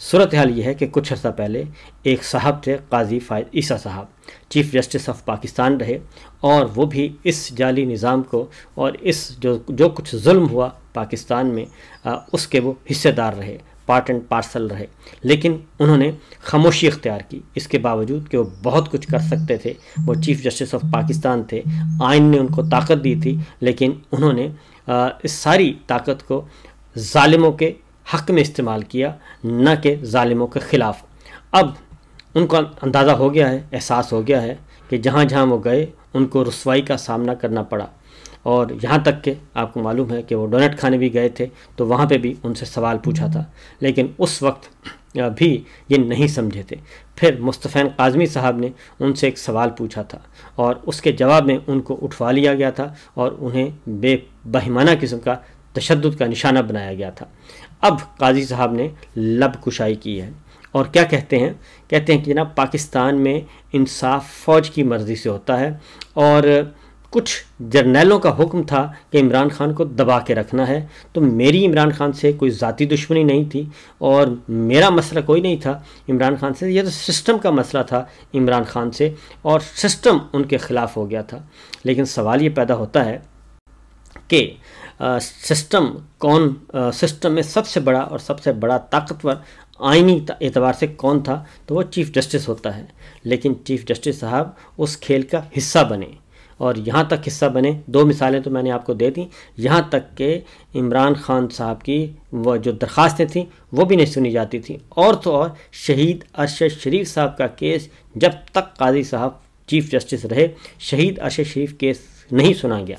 सूरत हाल ये है कि कुछ अर्सा पहले एक साहब थे, काजी फ़ायद ईसा साहब, चीफ़ जस्टिस ऑफ पाकिस्तान रहे, और वो भी इस जाली निज़ाम को और इस जो कुछ जुल्म हुआ पाकिस्तान में उसके वो हिस्सेदार रहे, पार्ट एंड पार्सल रहे। लेकिन उन्होंने खामोशी इख्तियार की, इसके बावजूद कि वो बहुत कुछ कर सकते थे। वो चीफ़ जस्टिस ऑफ पाकिस्तान थे, आइन ने उनको ताकत दी थी, लेकिन उन्होंने इस सारी ताकत को ज़ालिमों के हक़ में इस्तेमाल किया, न कि ज़ालिमों के ख़िलाफ़। अब उनको अंदाज़ा हो गया है, एहसास हो गया है कि जहाँ जहाँ वो गए उनको रुसवाई का सामना करना पड़ा। और यहाँ तक कि आपको मालूम है कि वो डोनेट खाने भी गए थे, तो वहाँ पे भी उनसे सवाल पूछा था, लेकिन उस वक्त भी ये नहीं समझे थे। फिर मुस्तफ़ैन काज़मी साहब ने उनसे एक सवाल पूछा था और उसके जवाब में उनको उठवा लिया गया था और उन्हें बेबहिमाना किस्म का तशद्दुद का निशाना बनाया गया था। अब काजी साहब ने लब कुशाई की है और क्या कहते हैं कि जनाब पाकिस्तान में इंसाफ फ़ौज की मर्ज़ी से होता है, और कुछ जर्नैलों का हुक्म था कि इमरान खान को दबा के रखना है। तो मेरी इमरान खान से कोई ज़ाती दुश्मनी नहीं थी और मेरा मसला कोई नहीं था इमरान खान से, यह तो सिस्टम का मसला था इमरान खान से, और सिस्टम उनके ख़िलाफ़ हो गया था। लेकिन सवाल ये पैदा होता है कि सिस्टम में सबसे बड़ा और सबसे बड़ा ताकतवर आइनी एतबार से कौन था, तो वो चीफ़ जस्टिस होता है। लेकिन चीफ़ जस्टिस साहब उस खेल का हिस्सा बने, और यहाँ तक हिस्सा बने, दो मिसालें तो मैंने आपको दे दी, यहाँ तक कि इमरान खान साहब की वो जो दरख्वास्तें थीं वो भी नहीं सुनी जाती थी, और तो और शहीद अरशद शरीफ साहब का केस जब तक काजी साहब चीफ़ जस्टिस रहे, शहीद अरशद शरीफ केस नहीं सुना गया।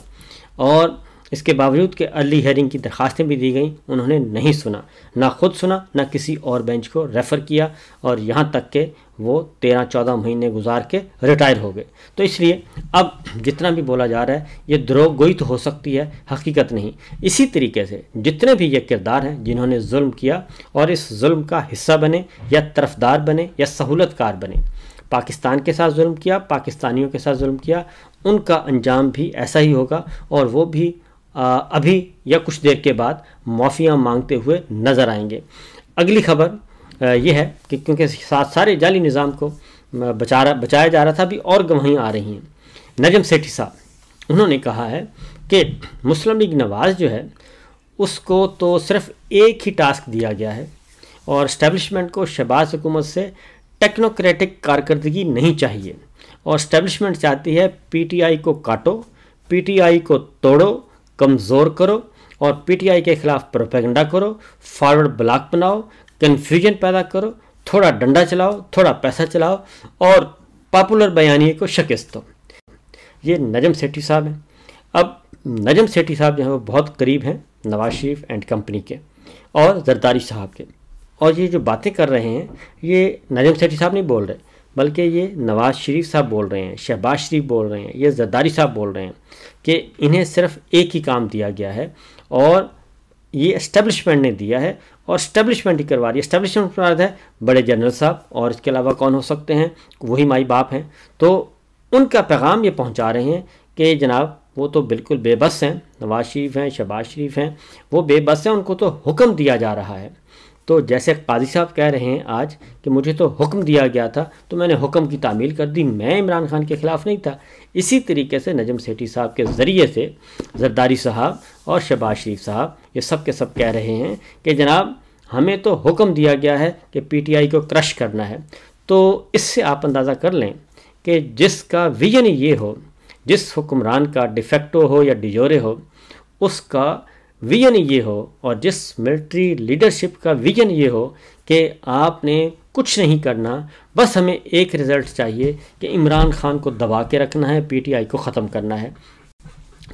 और इसके बावजूद कि अर्ली हेयरिंग की दरख्वास्तें भी दी गई, उन्होंने नहीं सुना, ना खुद सुना, ना किसी और बेंच को रेफ़र किया, और यहाँ तक कि वो 13-14 महीने गुजार के रिटायर हो गए। तो इसलिए अब जितना भी बोला जा रहा है ये द्रोह गोई तो हो सकती है, हकीकत नहीं। इसी तरीके से जितने भी ये किरदार हैं जिन्होंने जुल्म किया और इस जुल्म का हिस्सा बने या तरफदार बने या सहूलतकार बने, पाकिस्तान के साथ जुल्म किया, पाकिस्तानियों के साथ जुल्म किया, उनका अंजाम भी ऐसा ही होगा, और वो भी अभी या कुछ देर के बाद माफ़िया मांगते हुए नज़र आएंगे। अगली खबर यह है कि क्योंकि सारे जाली निज़ाम को बचाया जा रहा था, अभी और गवाहियाँ आ रही हैं। नजम सेठी साहब उन्होंने कहा है कि मुस्लिम लीग नवाज़ जो है उसको तो सिर्फ एक ही टास्क दिया गया है, और इस्टेब्लिशमेंट को शहबाज हुकूमत से टेक्नोक्रेटिक कारकर्दगी नहीं चाहिए, और इस्टेब्लिशमेंट चाहती है पीटीआई को काटो, पीटीआई को तोड़ो, कमज़ोर करो, और पीटीआई के ख़िलाफ़ प्रोपेगेंडा करो, फॉरवर्ड ब्लॉक बनाओ, कन्फ्यूजन पैदा करो, थोड़ा डंडा चलाओ, थोड़ा पैसा चलाओ, और पॉपुलर बयानिए को शिकस्त दो। ये नजम सेठी साहब हैं। अब नजम सेठी साहब जो है वो बहुत करीब हैं नवाज शरीफ एंड कंपनी के और जरदारी साहब के, और ये जो बातें कर रहे हैं ये नजम सेठी साहब नहीं बोल रहे, बल्कि ये नवाज शरीफ साहब बोल रहे हैं, शहबाज शरीफ बोल रहे हैं, ये जरदारी साहब बोल रहे हैं कि इन्हें सिर्फ एक ही काम दिया गया है, और ये इस्टेब्लिशमेंट ने दिया है, और इस्टेब्लिशमेंट ही करवा रही है। इस्टेब्लिशमेंट करवा रहा है बड़े जनरल साहब, और इसके अलावा कौन हो सकते हैं, वही माई बाप हैं। तो उनका पैगाम ये पहुंचा रहे हैं कि जनाब वो तो बिल्कुल बेबस हैं, नवाज शरीफ हैं, शहबाज शरीफ हैं, वो बेबस हैं, उनको तो हुक्म दिया जा रहा है। तो जैसे काजी साहब कह रहे हैं आज कि मुझे तो हुक्म दिया गया था तो मैंने हुक्म की तामील कर दी, मैं इमरान खान के ख़िलाफ़ नहीं था। इसी तरीके से नजम सेठी साहब के ज़रिए से जरदारी साहब और शहबाज शरीफ साहब ये सब के सब कह रहे हैं कि जनाब हमें तो हुक्म दिया गया है कि पीटीआई को क्रश करना है। तो इससे आप अंदाज़ा कर लें कि जिसका विजन ये हो, जिस हुक्मरान का डिफेक्टो हो या डिजोरे हो, उसका विजन ये हो, और जिस मिलिट्री लीडरशिप का विजन ये हो कि आपने कुछ नहीं करना, बस हमें एक रिज़ल्ट चाहिए कि इमरान खान को दबा के रखना है, पीटीआई को ख़त्म करना है।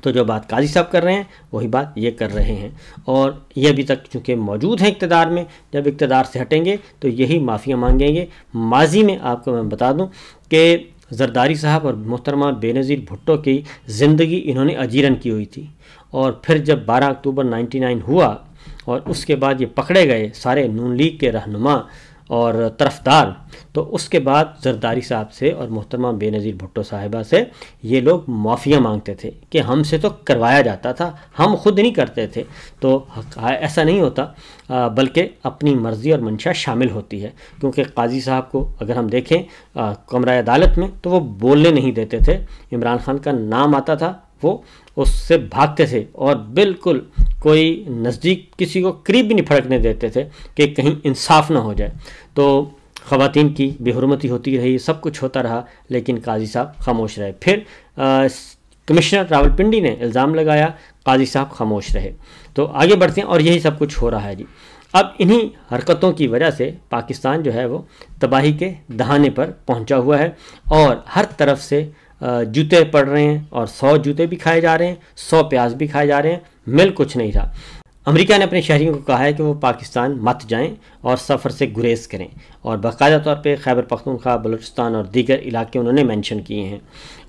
तो जो बात काजी साहब कर रहे हैं वही बात ये कर रहे हैं, और ये अभी तक चूँकि मौजूद हैं इक़्तिदार में, जब इक़्तिदार से हटेंगे तो यही माफ़िया मांगेंगे। माजी में आपको मैं बता दूँ कि जरदारी साहब और मोहतरमा बेनज़ीर भुट्टो की ज़िंदगी इन्होंने अजीरन की हुई थी, और फिर जब 12 अक्टूबर 99 हुआ और उसके बाद ये पकड़े गए सारे नून लीग के रहनुमा और तरफदार, तो उसके बाद जरदारी साहब से और मोहतरमा बेनज़ीर भुट्टो साहिबा से ये लोग माफ़िया मांगते थे कि हमसे तो करवाया जाता था, हम खुद नहीं करते थे। तो ऐसा नहीं होता, बल्कि अपनी मर्ज़ी और मंशा शामिल होती है। क्योंकि काजी साहब को अगर हम देखें कमरा अदालत में, तो वो बोलने नहीं देते थे। इमरान खान का नाम आता था, वो उससे भागते थे और बिल्कुल कोई नज़दीक किसी को करीब भी नहीं फड़कने देते थे कि कहीं इंसाफ ना हो जाए। तो ख़वातीन की बेहुरमती होती रही, सब कुछ होता रहा, लेकिन काजी साहब खामोश रहे। फिर कमिश्नर रावलपिंडी ने इल्ज़ाम लगाया, काजी साहब खामोश रहे। तो आगे बढ़ते हैं और यही सब कुछ हो रहा है जी। अब इन्हीं हरकतों की वजह से पाकिस्तान जो है वो तबाही के दहाने पर पहुंचा हुआ है और हर तरफ से जूते पड़ रहे हैं और 100 जूते भी खाए जा रहे हैं, 100 प्याज भी खाए जा रहे हैं, मिल कुछ नहीं रहा। अमेरिका ने अपने शहरियों को कहा है कि वो पाकिस्तान मत जाएं और सफ़र से गुरेज करें, और बाकायदा तौर पे खैबर पख्तूनख्वा, बलूचिस्तान और दीगर इलाके उन्होंने मेंशन किए हैं।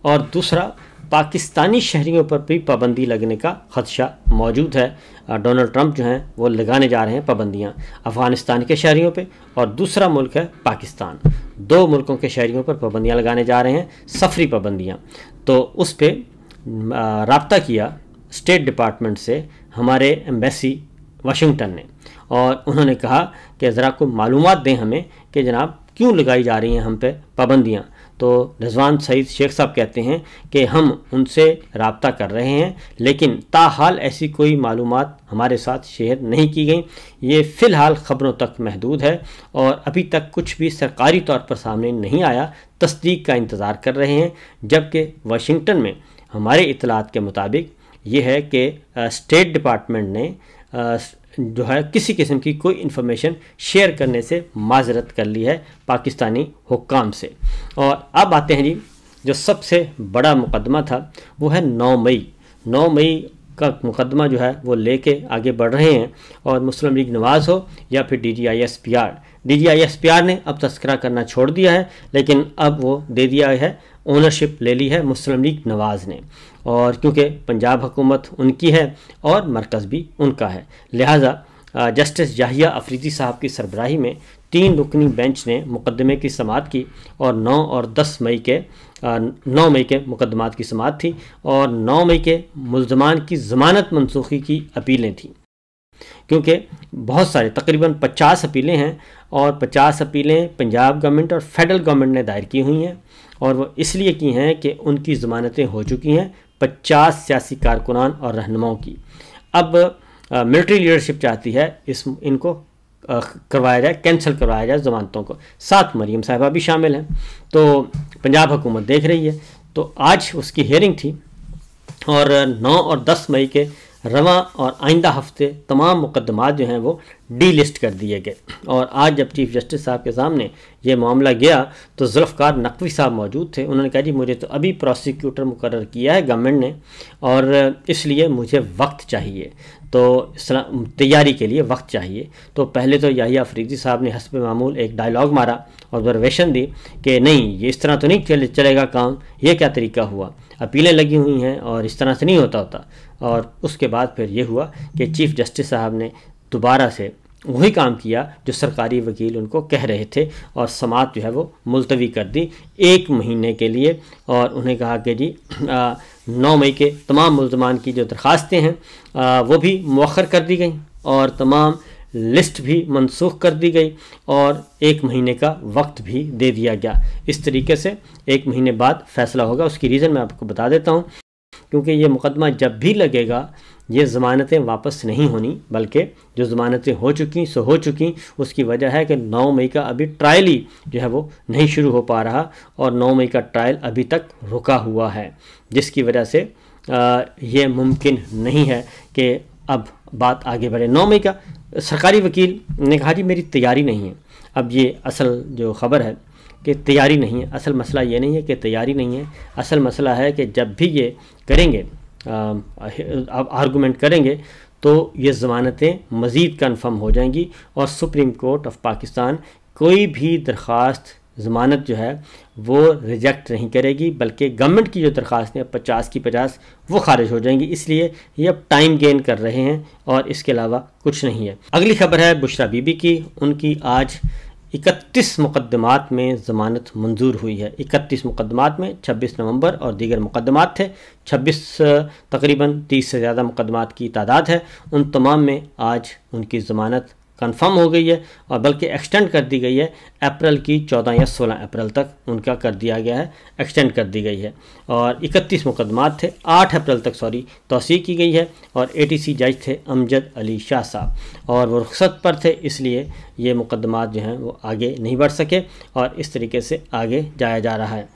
और दूसरा, पाकिस्तानी शहरियों पर भी पाबंदी लगने का ख़दशा मौजूद है। डोनाल्ड ट्रंप जो हैं वो लगाने जा रहे हैं पाबंदियाँ अफ़गानिस्तान के शहरियों पे, और दूसरा मुल्क है पाकिस्तान। 2 मुल्कों के शहरियों पर पाबंदियाँ लगाने जा रहे हैं, सफरी पाबंदियाँ। तो उस पर रब्ता किया स्टेट डिपार्टमेंट से हमारे एम्बेसी वाशिंगटन ने, और उन्होंने कहा कि ज़रा को मालूमात दें हमें कि जनाब क्यों लगाई जा रही हैं हम पे पाबंदियाँ। तो रिजवान सईद शेख साहब कहते हैं कि हम उनसे रब्ता कर रहे हैं, लेकिन ताहाल ऐसी कोई मालूमात हमारे साथ शेयर नहीं की गई। ये फ़िलहाल ख़बरों तक महदूद है और अभी तक कुछ भी सरकारी तौर पर सामने नहीं आया। तस्दीक का इंतज़ार कर रहे हैं। जबकि वाशिंगटन में हमारे इतलात के मुताबिक ये है कि स्टेट डिपार्टमेंट ने जो है किसी किस्म की कोई इन्फॉर्मेशन शेयर करने से माजरत कर ली है पाकिस्तानी हुक्काम से। और अब आते हैं जी, जो सबसे बड़ा मुकदमा था वो है 9 मई। 9 मई का मुकदमा जो है वो लेके आगे बढ़ रहे हैं, और मुस्लिम लीग नवाज़ हो या फिर DGISPR ने अब तस्करा करना छोड़ दिया है, लेकिन अब वो दे दिया है, ओनरशिप ले ली है मुस्लिम लीग नवाज़ ने। और क्योंकि पंजाब हुकूमत उनकी है और मरकज़ भी उनका है, लिहाजा जस्टिस याहिया अफरीदी साहब की सरबराही में 3 रुकनी बेंच ने मुकदमे की समाअत की, और 9 और 10 मई के 9 मई के मुकदमात की समाअत थी, और 9 मई के मुल्ज़मान की ज़मानत मनसूखी की अपीलें थीं। क्योंकि बहुत सारे तकरीबन 50 अपीलें हैं, और 50 अपीलें पंजाब गवर्नमेंट और फेडरल गवर्नमेंट ने दायर की हुई हैं, और वो इसलिए की हैं कि उनकी ज़मानतें हो चुकी हैं 50 सियासी कारकुनान और रहनुमाओं की। अब मिलिट्री लीडरशिप चाहती है इनको करवाया जाए, कैंसिल करवाया जाए ज़मानतों को। 7 मरियम साहिबा भी शामिल हैं, तो पंजाब हुकूमत देख रही है। तो आज उसकी हियरिंग थी, और 9 और 10 मई के रवां और आइंदा हफ्ते तमाम मुकदमात जो हैं वो डी लिस्ट कर दिए गए। और आज जब चीफ जस्टिस साहब के सामने ये मामला गया तो जुल्फ़कार नकवी साहब मौजूद थे। उन्होंने कहा जी मुझे तो अभी प्रोसिक्यूटर मुकर्रर किया है गवर्नमेंट ने, और इसलिए मुझे वक्त चाहिए, तो तैयारी के लिए वक्त चाहिए। तो पहले तो याहिया अफरीदी साहब ने हस्ब मामूल एक डायलॉग मारा, ऑब्जर्वेशन दी कि नहीं ये इस तरह तो नहीं चलेगा काम, ये क्या तरीका हुआ, अपीलें लगी हुई हैं और इस तरह से नहीं होता। और उसके बाद फिर ये हुआ कि चीफ जस्टिस साहब ने दोबारा से वही काम किया जो सरकारी वकील उनको कह रहे थे, और समाअत जो है वो मुलतवी कर दी 1 महीने के लिए। और उन्हें कहा कि जी 9 मई के तमाम मुल्ज़मान की जो दरख्वास्तें हैं वो भी मौखर कर दी गई, और तमाम लिस्ट भी मनसूख कर दी गई, और 1 महीने का वक्त भी दे दिया गया। इस तरीके से 1 महीने बाद फ़ैसला होगा। उसकी रीज़न मैं आपको बता देता हूँ, क्योंकि ये मुकदमा जब भी लगेगा ये ज़मानतें वापस नहीं होनी, बल्कि जो ज़मानतें हो चुकी सो हो चुकी। उसकी वजह है कि 9 मई का अभी ट्रायल ही जो है वो नहीं शुरू हो पा रहा, और 9 मई का ट्रायल अभी तक रुका हुआ है, जिसकी वजह से ये मुमकिन नहीं है कि अब बात आगे बढ़े। 9 मई का सरकारी वकील ने कहा जी मेरी तैयारी नहीं है। अब ये असल जो ख़बर है कि तैयारी नहीं है, असल मसला ये नहीं है कि तैयारी नहीं है, असल मसला है कि जब भी ये करेंगे आर्गूमेंट करेंगे तो ये ज़मानतें मज़ीद कन्फर्म हो जाएंगी, और सुप्रीम कोर्ट ऑफ पाकिस्तान कोई भी दरख्वास्त ज़मानत जो है वो रिजेक्ट नहीं करेगी, बल्कि गवर्नमेंट की जो दरख्वास्तें 50 की 50 वो खारिज हो जाएंगी। इसलिए ये अब टाइम गेन कर रहे हैं, और इसके अलावा कुछ नहीं है। अगली खबर है बुशरा बीबी की। उनकी आज 31 मुकदमात में ज़मानत मंजूर हुई है। 31 मुकदमात में 26 नवंबर और दीगर मुकदमात थे। 26 तकरीबन 30 से ज़्यादा मुकदमात की तादाद है। उन तमाम में आज उनकी ज़मानत कंफर्म हो गई है और बल्कि एक्सटेंड कर दी गई है। अप्रैल की 14 या 16 अप्रैल तक उनका कर दिया गया है, एक्सटेंड कर दी गई है। और 31 मुकदमात थे, 8 अप्रैल तक तौसीक़ की गई है। और ATC जज थे अमजद अली शाह साहब और वो रुखसत पर थे, इसलिए ये मुकदमात जो हैं वो आगे नहीं बढ़ सके और इस तरीके से आगे जाया जा रहा है।